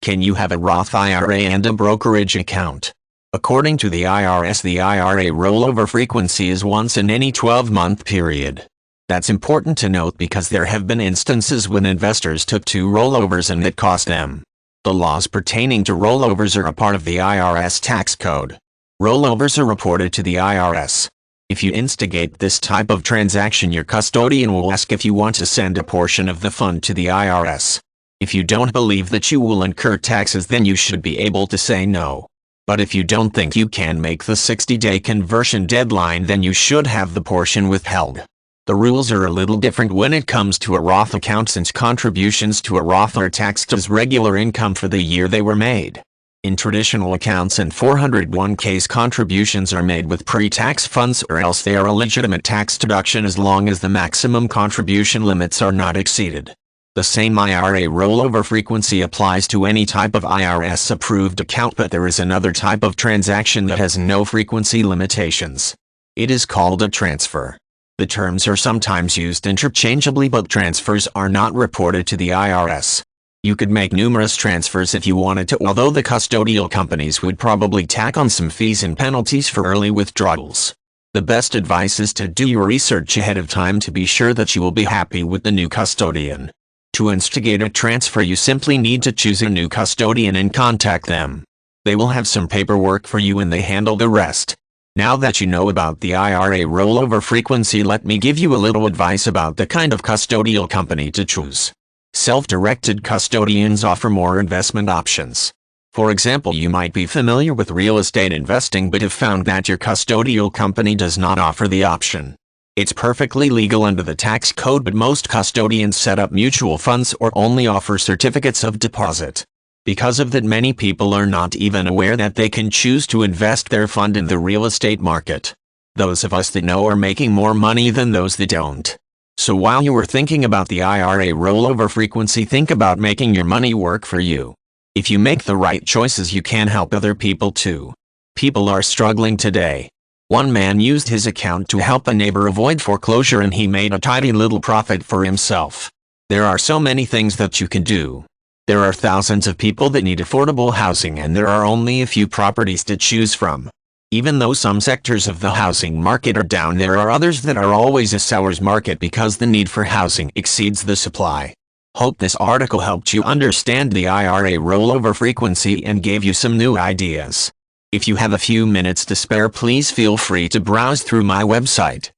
Can you have a Roth IRA and a brokerage account? According to the IRS, the IRA rollover frequency is once in any 12-month period. That's important to note because there have been instances when investors took two rollovers and it cost them. The laws pertaining to rollovers are a part of the IRS tax code. Rollovers are reported to the IRS. If you instigate this type of transaction, your custodian will ask if you want to send a portion of the fund to the IRS. If you don't believe that you will incur taxes, then you should be able to say no. But if you don't think you can make the 60-day conversion deadline, then you should have the portion withheld. The rules are a little different when it comes to a Roth account, since contributions to a Roth are taxed as regular income for the year they were made. In traditional accounts and 401ks, contributions are made with pre-tax funds, or else they are a legitimate tax deduction as long as the maximum contribution limits are not exceeded. The same IRA rollover frequency applies to any type of IRS-approved account, but there is another type of transaction that has no frequency limitations. It is called a transfer. The terms are sometimes used interchangeably, but transfers are not reported to the IRS. You could make numerous transfers if you wanted to, although the custodial companies would probably tack on some fees and penalties for early withdrawals. The best advice is to do your research ahead of time to be sure that you will be happy with the new custodian. To instigate a transfer, you simply need to choose a new custodian and contact them. They will have some paperwork for you and they handle the rest. Now that you know about the IRA rollover frequency, let me give you a little advice about the kind of custodial company to choose. Self-directed custodians offer more investment options. For example, you might be familiar with real estate investing but have found that your custodial company does not offer the option. It's perfectly legal under the tax code, but most custodians set up mutual funds or only offer certificates of deposit. Because of that, many people are not even aware that they can choose to invest their fund in the real estate market. Those of us that know are making more money than those that don't. So while you are thinking about the IRA rollover frequency, think about making your money work for you. If you make the right choices, you can help other people too. People are struggling today. One man used his account to help a neighbor avoid foreclosure and he made a tidy little profit for himself. There are so many things that you can do. There are thousands of people that need affordable housing and there are only a few properties to choose from. Even though some sectors of the housing market are down, there are others that are always a seller's market because the need for housing exceeds the supply. Hope this article helped you understand the IRA rollover frequency and gave you some new ideas. If you have a few minutes to spare, please feel free to browse through my website.